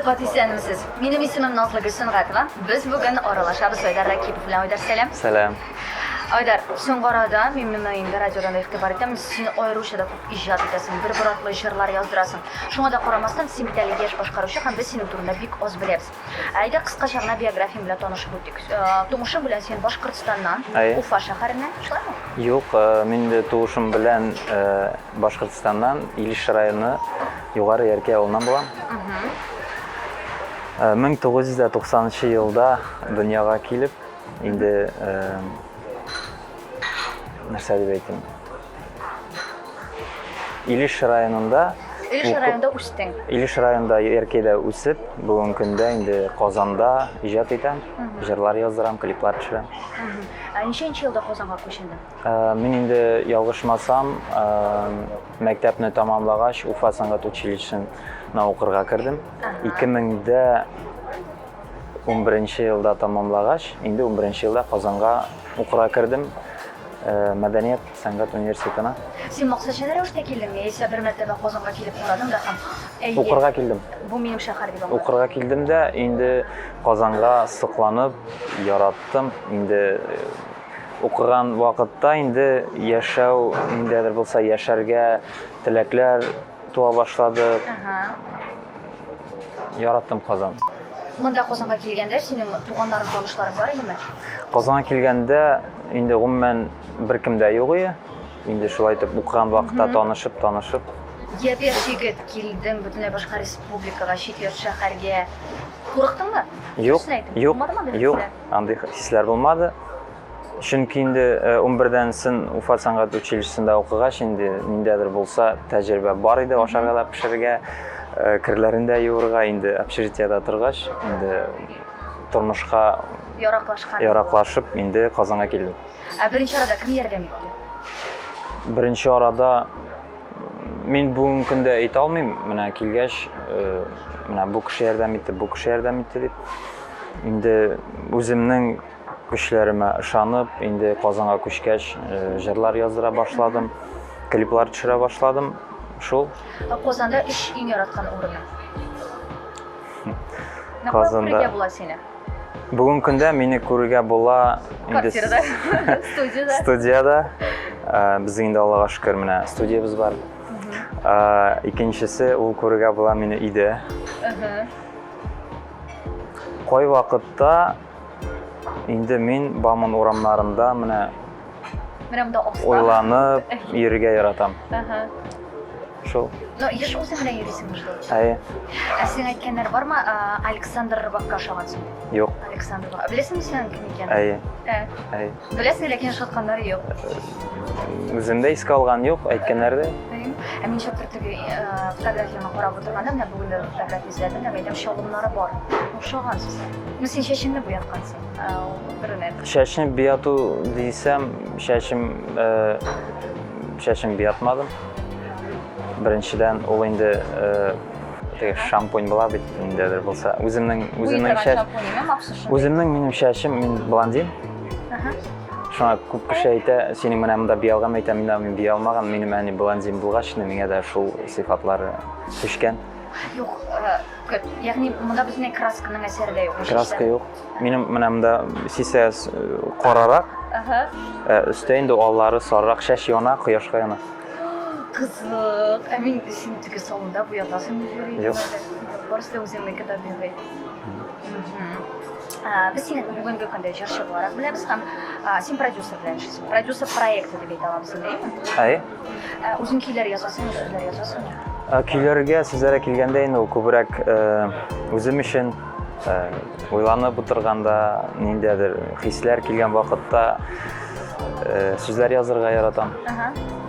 Aydat исәнмесез. Минем исемем Назлы Гөлсен Гатова. Без бүген аралашабыз Айдар Ракипов белән. Айдар, сәлам. Сәлам. Айдар, соңгы арада минем инде радиодан игътибар итәм. Син аеруча да күп иҗат итәсең, бер артлы җырлар яздырасың. Шуңа да карамастан, син бит әле яшь башкаручы һәм без синең турында бик аз беләбез. Айдар, кыскача гына биографияң белән танышып үтик. Тумышың белән син Башкортстаннан, Уфа шәһәреннән, шулаймы? Юк, мин дә тулышым белән Башкортстаннан, Илеш районы, Югары Яркәй авылыннан булам. 1990 елда дөньяга килеп, инде нәрсә дип әйтим. Илеш районында үстең. Илеш районында Яркәйдә үсеп, бүген көндә инде Казанда иҗат итәм, җырлар яздырам, клиплар төшерәм. Ничәнче елда Казанга күчендең? Мин инде ялгышмасам, мәктәпне тәмамлагач, Уфа сәнгать училищесына укырга кирдем. 2011 елда тәмамлагач, инде 11 елда Казанга укырга кирдем. Мәдәният сәнгать университетына. Син максатчы рәвештә килдең, яисә бер мәртәбә Казанга килеп карадың да һәм укырга килдем. Бу минем шәһәр дип аңладым. Укырга килдем дә, инде Казанга сыкланып, яраттым. Инде укыган вакытта инде яшәү, ниндидер булса яшәргә теләкләр туа башлады. Яраттым Казан. Монда Казанга килгәндә синең туганнарың, танышларың бар идеме? Казанга килгәндә инде гомумән беркем дә юк иде. Инде шулай итеп укыган вакытта танышып. Япеш егет килдең бөтенләй башка республикага, чит ел шәһәргә. Курыктыңмы? Юк, андый хисләр булмады. Чөнки инде 11дән соң Уфа сәнгать училищесында укыгач, инде ниндидер булса тәҗрибә бар иде, ашарга да пешерергә, кирләрендә юырга, инде общежитиедә торгач, инде тормышка яраклашып, инде Казанга килдем. Беренче арада кем ярдәм итте? Беренче арада мин бүген көндә әйтә алмыйм, менә килгәч, менә бу кеше ярдәм итте дип. Инде үземнең көчләремә ышанып, инде Казанга күчкәч, җырлар яздыра башладым, клиплар төшерә башладым. Шул. Казанда эш иң яраткан урыны. Казанда була сине? Бүген көндә мине күрергә була инде студияда. Безнең инде Аллага шөкер, менә студиябыз бар. Икенчесе ул күрергә була мине өйдә. Кай вакытта инде мин Баман урамнарында менә ойланып йөрергә яратам. Шул. Но еш үзең белән йөрисеңме шул? Син әйткәннәр бармы, Александр Рыбакка ошагансың? Юк. Александр Рыбак. Беләсеңме син кем икәнен? Беләсең, ләкин ошатканнары юк. Үземдә искә алган юк, әйткәннәр дә. Мин шәкерт теге фотографияңа карап утырганда, менә бүген дә фотография эзләдем, әйтәм, шалымнары бар. Ошагансыз. Син чәчеңне буяткансың. Чәчне буяту дисәм, чәчем буятмадым. Беренчедән ул инде шампунь була бит, ниндидер булса. Үземнең минем чәчем, мин блондин. Шуңа күп кеше әйтә, синең менә монда биялган, әйтәм, мин бия алмаган, минем әни блондин булгач, миңа да шул сыйфатлары төшкән. Юк, ягъни монда безнең красканың әсәре дә юк. Краска юк. Минем менә монда сисәс карарак. Өстә инде аллары сарырак, чәч яна, кояшка яна. Кызык. Мин син теге салонда буятасың үзләре. Барысы да үзеңнең кадәр бигай. Без сине бүгенге көндә җырчы буларак беләбез һәм син продюсер белән эшлисең. Продюсер проекты дип әйтә алабыз, әйеме? Үзең көйләр язасың, сүзләр язасың. Көйләргә, сүзләргә килгәндә инде ул күбрәк үзем өчен уйланып утырганда, ниндидер хисләр килгән вакытта сүзләр язарга яратам.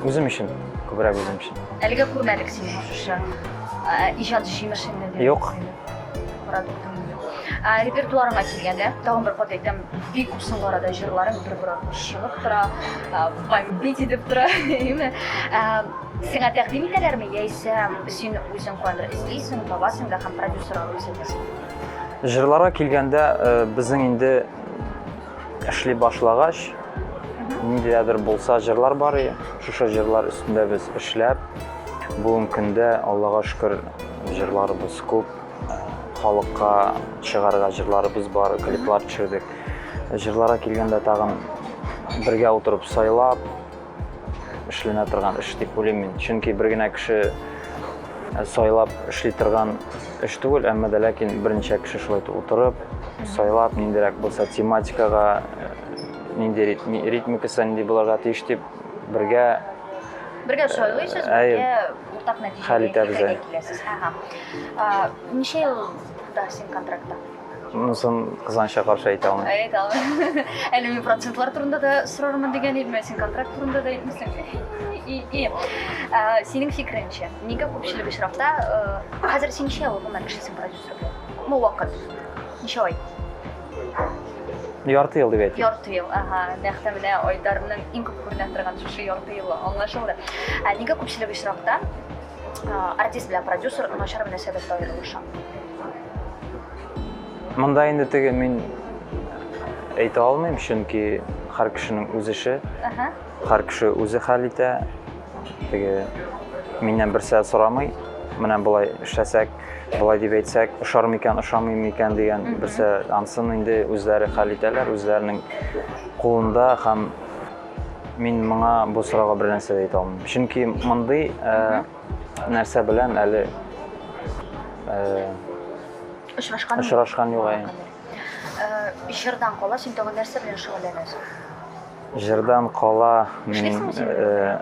Үзем өчен, күбрәк үзем өчен. Әлегә күрмәдек сине шушы иҗат җимешеңне. Юк. Репертуарыңа килгәндә, тагын бер кат әйтәм, бик күп соңгы арада җырларың бер чыгып тора, бомбит итеп тора, әйеме? Сиңа тәкъдим итәләрме, яисә син үзең кайда эзлисең, табасың да һәм продюсерга күрсәтәсең? Җырларга килгәндә, безнең инде эшли башлагач, ниндидер булса җырлар бар иде. Шушы җырлар өстендә без эшләп, бүген көндә Аллага шөкер җырларыбыз күп. халыкка чыгарга җырларыбыз бар, клиплар төшердек. Җырларга килгәндә тагын бергә утырып сайлап эшләнә торган эш дип уйлыйм мин. Чөнки бер генә кеше сайлап эшли торган эш түгел, әмма дә ләкин берничә кеше шулай утырып, сайлап, ниндирәк булса тематикага, нинди ритмикасы нинди булырга тиеш дип бергә сайлыйсыз, бергә уртак нәтиҗәгә киләсез. Ничә елда син контрактта? Монысын кызганча каршы әйтә алмыйм. Әйтә алмыйм. Әле мин процентлар турында да сорармын дигән идем, син контракт турында да әйтмәсәң. Синең фикереңчә, нигә күпчелек очракта хәзер син ничә ел гомумән эшлисең продюсер булып? Мо вакыт? Ничә ай? Ярты ел дип әйтим. Ярты ел. Нәкъ менә Айдарның иң күп күренә торган шушы ярты елы аңлашылды. Нигә күпчелек очракта артист белән продюсер начар мөнәсәбәттә аерылыша? Монда инде теге мин әйтә алмыйм, чөнки һәр кешенең үз эше. Һәр кеше үзе хәл итә. Теге миннән берсә сорамый. Менә болай эшләсәк, болай дип әйтсәк, ошар микән, ошамый микән дигән берсә ансын инде үзләре хәл итәләр, үзләренең кулында һәм мин моңа бу сорауга бер нәрсә әйтә алмыйм. Чөнки мондый нәрсә белән әле очрашкан юк инде. Җырдан кала син тагын нәрсә белән шөгыльләнәсең? Җырдан кала мин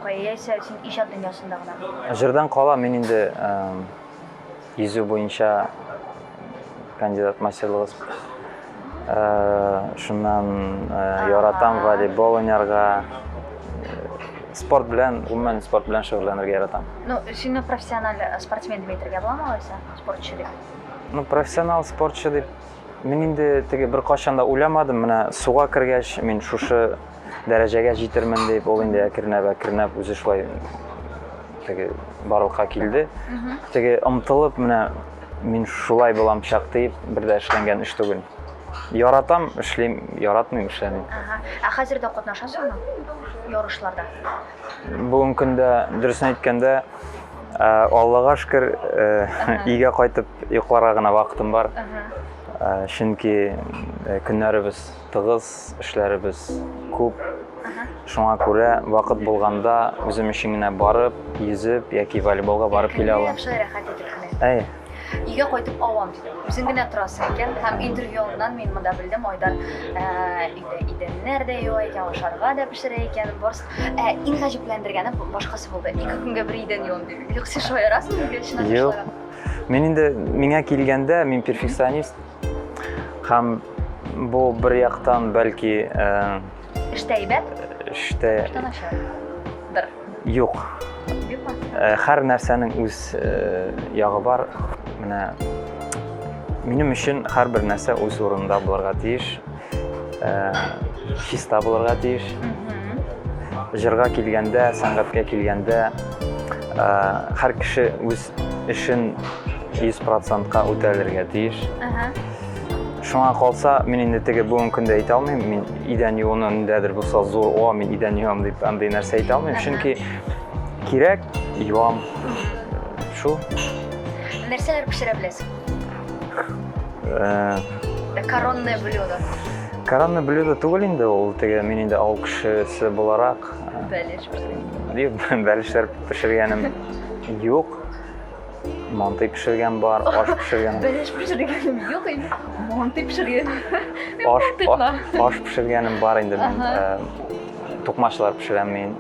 яисә син иҗат дөньясында гына? Җырдан кала мин инде йөзү буенча кандидат мастерлыгы. Шуннан яратам волейбол уйнарга. Спорт белән, гомумән спорт белән шөгыльләнергә яратам. Син профессиональ спортсмен дип әйтергә буламы алайса, спортчы дип? Профессионал спортчы дип мин инде теге бер качан да уйламадым. Менә суга кергәч мин шушы дәрәҗәгә җитермен дип, ул инде әкренәп үзе шулай теге барлыкка килде. Теге омтылып менә мин шулай булам чак дип бер дә эшләнгән эш түгел. Яратам, эшлим, яратмыйм, эшләмим. Хәзер дә катнашасыңмы ярышларда? Бүген көндә дөресен әйткәндә Аллага шөкер, өйгә кайтып йокларга гына вакытым бар. Чөнки көннәребез тыгыз, эшләребез күп. Шуңа күрә вакыт булганда үзем өчен генә барып, йөзеп яки волейболга барып килә алам. Яхшы рәхәт итеп. Өйгә кайтып авам дидем. Үзең генә торасың икән һәм интервьюыңнан мин монда белдем, Айдар идәннәр дә юа икән, ашарга да пешерә икән, барс. Иң гаҗәпләндергәне башкасы булды. 2 көнгә бер идән юам дип. Юкса шаярасың дип чынлап эшләгән. Мен инде миңа килгәндә мин перфекционист һәм бу бер яктан бәлки эштә әйбәт, эштә начардыр. Юк. Һәр нәрсәнең үз ягы бар. Менә минем өчен һәрбер нәрсә үз урынында булырга тиеш. Чиста булырга тиеш. Җырга килгәндә, сәнгатькә килгәндә һәр кеше үз эшен 100%-ка үтәлергә тиеш. Шуңа калса, мин инде теге бүген көндә әйтә алмыйм. Мин идән юуны ниндәдер булса зур, мин идән юам дип андый нәрсә әйтә алмыйм. Чөнки кирәк юам. Шу. Нәрсәләр пешерә беләсең? Коронное блюдо. Коронное блюдо түгел инде, ул теге мин инде авыл кешесе буларак. Бәлеш пешергән. Бәлешләр пешергәнем юк. Манты пешергән бар, аш пешергән. Бәлеш пешергәнем юк инде. Манты пешергән. Аш пешергәнем бар инде мин. Тукмачлар пешерәм мин.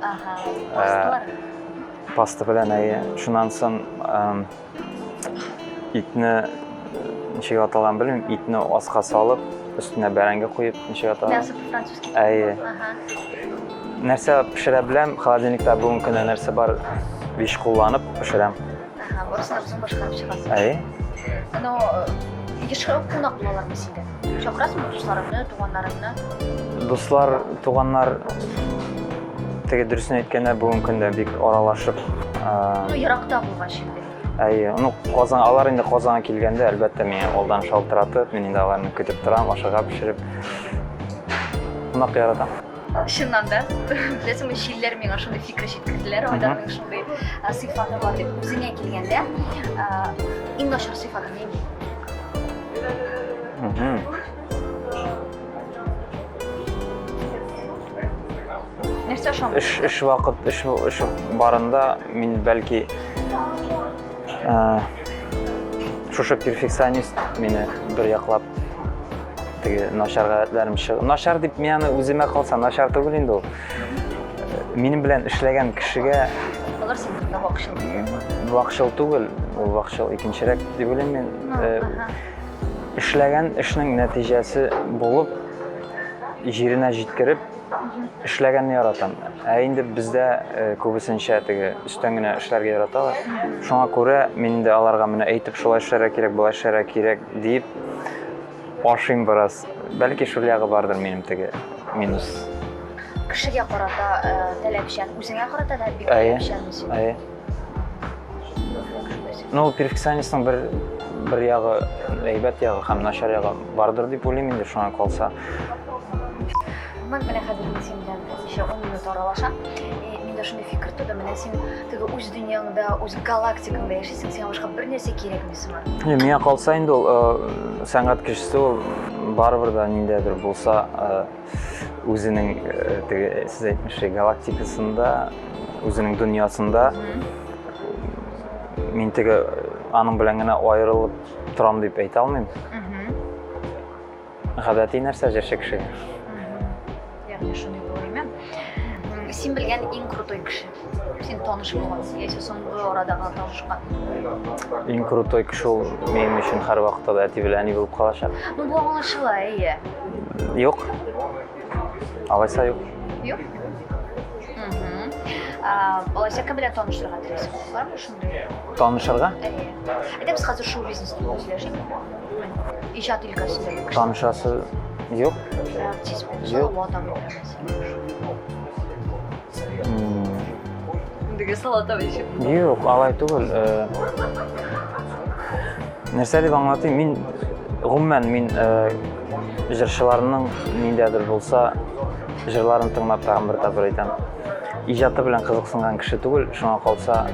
Паста белән шуннан соң итне ничек аталган белмим, итне аска салып, өстенә бәрәңге куеп, ничек аталган? Мясо по-французски. Нәрсә пешерә беләм, холодильникта бүген көндә нәрсә бар, виш кулланып пешерәм. Барысына безнең башкарып чыгасың. Но ешкә кунак булалармы синдә? Чакырасыңмы дусларыңны, туганнарыңны? Дуслар, туганнар теге дөресен әйткәндә бүген көндә бик аралашып. Еракта булган шикелле. Казан, алар инде Казанга килгәндә, әлбәттә мин алдан шалтыратып, мин инде аларны көтеп торам, ашарга пешереп. Кунак яратам. Чыннан да, беләсеңме, чилләр миңа шундый фикер җиткерделәр, Айдарның шундый сыйфаты бар дип. Үзеңә килгәндә, иң начар сыйфаты нинди? Нәрсә ошамый? Эш вакыт, эш барында мин бәлки шушы перфекционист мине бер яклап теге начар гадәтләрем чыгып. Начар дип мен аны үземә калса начар түгел инде ул. Минем белән эшләгән кешегә Алар синең вакытчыл. вакытчыл түгел, ул вакытчыл икенчерәк дип уйлыйм мин. Эшләгән эшнең нәтиҗәсе булып җиренә җиткереп эшләгәнне яратам. Ә инде бездә күбесенчә теге өстән генә эшләргә яраталар. Шуңа күрә мин инде аларга менә әйтеп шулай эшләргә кирәк, булай эшләргә кирәк дип ашыйм бераз. Бәлки шул ягы бардыр минем теге минус. Кешегә карата таләпчән, үзеңә карата да бик таләпчәнмисең. Әйе. Ну, перфекционистның бер ягы әйбәт ягы һәм начар ягы бардыр дип уйлыйм инде шуңа калса. Мен менә хәзер син белән ничә 10 минут аралашам. Миндә шундый фикер туды, менә син теге үз дөньяңда, үз галактикаңда яшисең, сиңа башка бер нәрсә кирәкмисеңме? Миңа калса инде ул сәнгать кешесе ул барыбер да ниндәдер булса үзенең теге сез әйтмешчә галактикасында, үзенең дөньясында мин теге аның белән генә аерылып торам дип әйтә алмыйм. Гадәти нәрсә җырчы кеше. Ягъни шундый булыймы? Син белгән иң крутой кеше. Син таныш булгансың, яисә соңгы арада гына танышкан. Иң крутой кеше ул минем өчен һәр вакытта да әти белән әни булып калачак. Ну, бу аңлашыла, әйе. Юк. Алайса юк. Юк? Алайса кем белән танышырга телисең? Бармы шундый? Танышырга? Әйе. Әйдәбез хәзер шоу бизнесында сөйләшик. Иҗат өлкәсендә кеше. Танышасы юк. Артист булса, Диге салата бишек. Юк, алай түгел. Нәрсә дип аңлатыйм? Мин гомумән җырчыларның ниндәдер булса, җырларын тыңлап тагын бер тапкыр әйтәм. Иҗаты белән кызыксынган кеше түгел, шуңа калса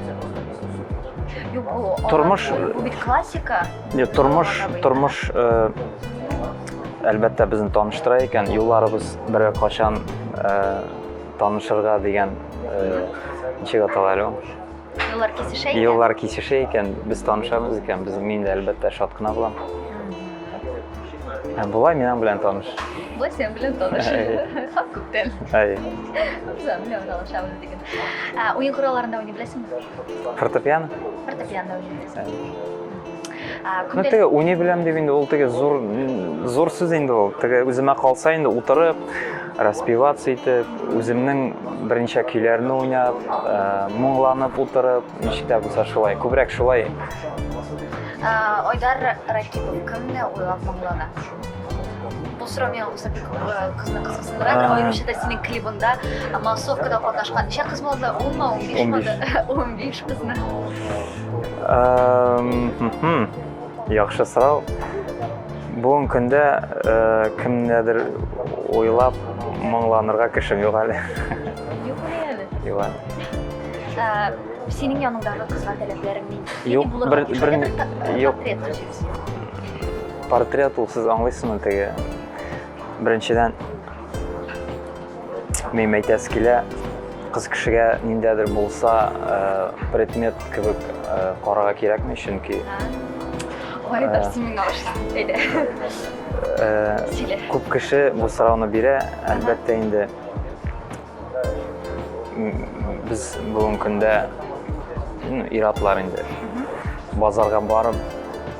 Юк, бу тормыш бу бит классика. Тормыш әлбәттә безне таныштыра икән, юлларыбыз бер качан танышырга дигән ничек аталар ул? Юллар кисешә икән. Юллар кисешә икән, без танышабыз икән, мин дә әлбәттә шат кына булам. Булай минем белән таныш. Булай сен белән таныш. Күптән. Әйе. Үзем белән танышабыз диген. Уен коралларында уйный беләсеңме? Фортепиано? Фортепиано уйныйсың. Ну, теге уйный беләм дип инде ул теге зур сүз инде ул. Теге үземә калса инде утырып, распеваться итеп, үземнең берничә көйләрне уйнап, моңланып утырып, ничек тә булса шулай, күбрәк шулай. Айдар Ракипов кемне уйлап моңлана? Бу сорау миңа кызны кызыксындыра. Аеруча да синең клибында массовкада катнашкан ничә кыз булды? 10 15 15 кызны. Яхшы сорау. Бүгенге көндә кемнедер уйлап моңланырга кешем юк әле. Юк әле. Юк әле. Синең яныңдагы кызга таләпләрең нинди? Юк, юк. Портрет. Портрет ул сез аңлыйсызмы теге. Беренчедән мин әйтәсе килә, кыз кешегә ниндәдер булса предмет кебек карарга кирәкме, чөнки Айдар син миңа әйдә. Күп кеше бу сорауны бирә, әлбәттә инде без бүгенге көндә иратлар инде базарга барып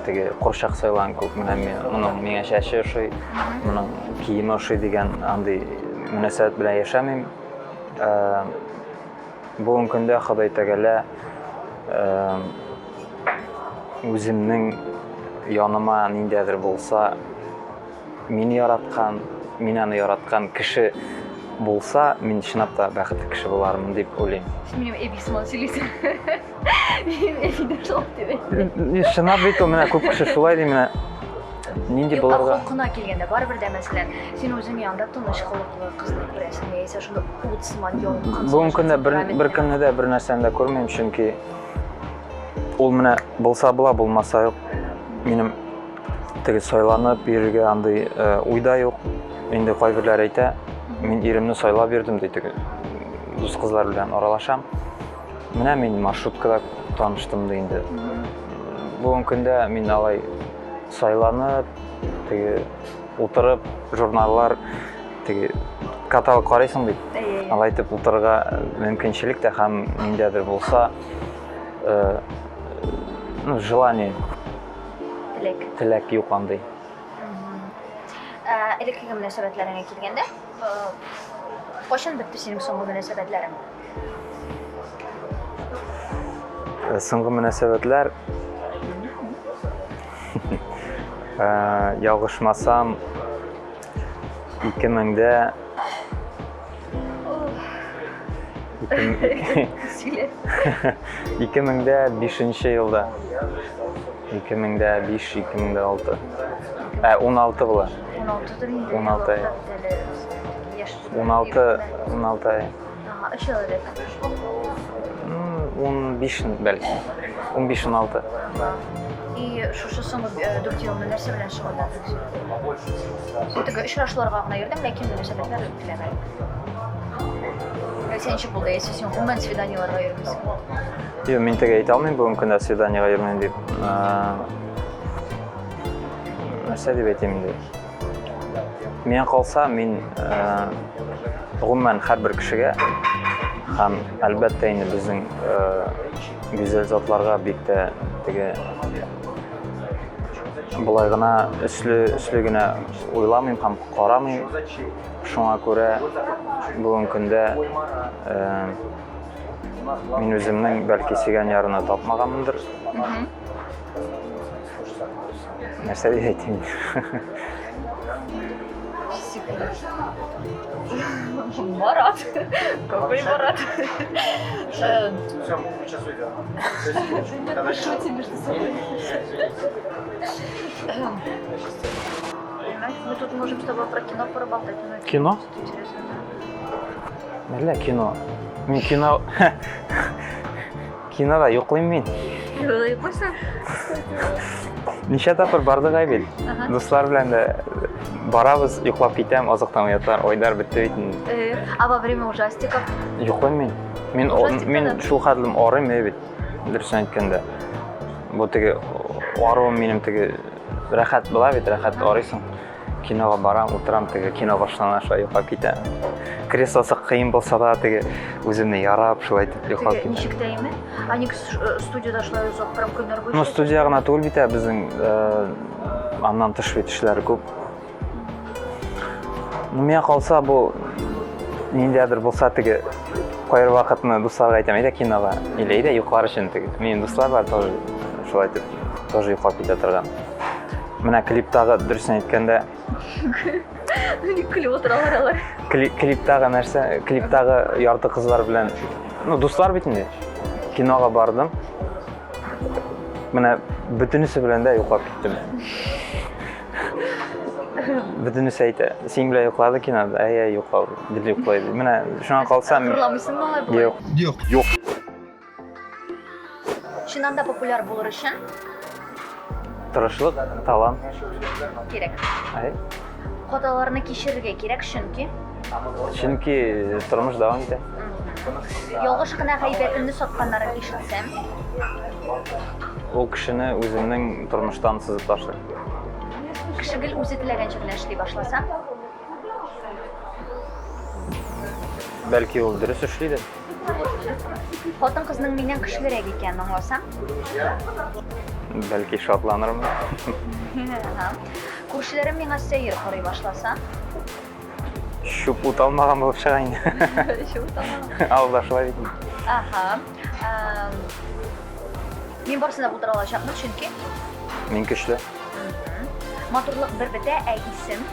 теге курчак сайлан күп моның миңа чәче ошый, моның киеме ошый дигән андый мөнәсәбәт белән яшәмим. Бүгенге көндә Ходай Тәгалә үземнең яныма ниндәдер булса, мине яраткан, мин аны яраткан кеше булса, мин чынлап та бәхетле кеше булармын дип уйлыйм. Минем эбисман сөйлисең. Минем эбидә шулай дип. Чынлап бит ул менә күп кеше шулай ди менә. Нинди булырга? Хокуна килгәндә барыбер дә мәсәлән, син үзең янда тыныч хылыклы кызны күрәсең, яисә шунда утсыман ялкын. Бүгенге көндә бер көнне дә бер нәрсәне дә күрмәйм, чөнки ул менә булса була, булмаса юк. Минем теге сайланып берге андай уйда юк. Инде кайберләр әйтә, мин иремне сайлап бирдем ди, теге дус кызлар белән аралашам. Менә мин маршруткада таныштым ди инде. Бүгенге көндә мин алай сайланып, теге утырып, журналлар, теге каталог карыйсың бит. Алай итеп утырырга мөмкинчелек тә һәм миндәдер булса, желание, теләк юк андай. Элекке мөнәсәбәтләреңә килгәндә, кайчан бетте синең соңгы мөнәсәбәтләрең? Соңгы мөнәсәбәтләр ялгышмасам 2000-дә 2005 елда 2005-2006 16 була. 16 ай. 16 ай. 3 ел элек. 15 бәлки. 15-16. И шушы соңгы 4 ел нәрсә белән шөгыльләндең? Син теге очрашуларга гына йөрдең, ләкин мөнәсәбәтләр үткәрмәдең. Сен ничек булды, если син гомумән свиданиеларга йөрмисең? Юк, мин теге әйтә алмыйм бүгенге көндә свиданиегә йөрмәйм дип. Нәрсә дип әйтим инде? Миңа калса, мин гомумән һәрбер кешегә һәм әлбәттә инде безнең гүзәл затларга бик тә теге булай гына өсле генә уйламыйм һәм карамыйм. Шуңа күрә бүгенге көндә мин үземнең бәлки сөйгән ярына тапмаганмындыр. Нәрсә дип әйтим? Марат. Какой Марат? Мы тут можем с тобой про кино порыбалтать. Кино? Мәллә кино. Мин кино... Кинода йоклыйм мин. Йоклыйсың? Ничә тапкыр бардык бит. Дуслар белән дә барабыз, йоклап китәм, азыктан уятар, ойдар бетте бит. А во время ужастиков? Йоклыйм мин. Мин шул хәтлем арыйм бит. Дөресен әйткәндә. Бу теге арыуым минем теге рәхәт була бит, рәхәт арыйсың. Кинога барам, утырам, теге кино башлана, шулай йоклап китәм. Креслосы кыйын булса да, теге үземне ярап, шулай итеп йоклап китәм. Ничек тәйме? Ник студияда шулай узак прям көннәр буе? Ну, студия гына түгел бит, безнең аннан тыш бит эшләр күп. Ну, миңа калса, бу ниндәдер булса, теге кайыр вакытны дусларга әйтәм, әйдә кинога, или әйдә йоклар өчен теге. Минем дуслар бар, тоже шулай итеп, тоже йоклап китә торган. Менә клиптагы дөресен әйткәндә, Ник көлеп утыралар алар? Клиптагы нәрсә, клиптагы ярты кызлар белән, ну, дуслар бит инде. Кинога бардым. Менә бөтенесе белән дә йоклап киттем. Бөтенесе әйтә, син белән йоклады кинода, йоклап, бит йоклайды. Менә шуңа калсам, Кырламыйсыңмы алай булай? Юк. Чыннан да популяр булыр өчен Тырышлык, талант кирәк. Хаталарны кичерергә кирәк, чөнки тормыш дәвам итә. Ялгыш кына гайбәтемне сатканнарын ишетсәм, Ул кешене үземнең тормыштан сызып ташлый. кеше гел үзе теләгәнчә генә эшли башласа, Бәлки ул дөрес эшлидер. хатын кызның миннән көчлерәк икәнен аңласам, Бәлки шатланырмын. күршеләрем миңа сәер карый башласа, Шуп уталмаган булып чыга инде. Алда шулай бит. Мин барсына булдыра алачакмын, чөнки Мин көчле. матурлык бер бетә, ә исем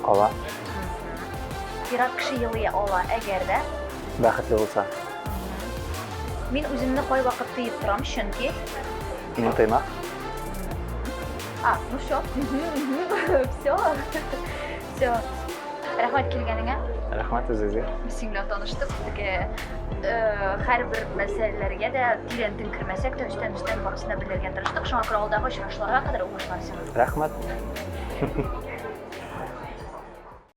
Кала. Пират кеше елый ала, әгәр дә Бәхетле булса. мин үземне кай вакыт тыеп торам, чөнки Мин тыймак. ну всё. Всё. Рәхмәт килгәнеңә. Рәхмәт үзегезгә. Без синең белән таныштык. Һәрбер мәсьәләләргә дә тирәнтен кертмәсәк тә үстән барысына белергә тырыштык. Шуңа күрә алдагы очрашуларга кадәр уңышлар сиңа. Рәхмәт.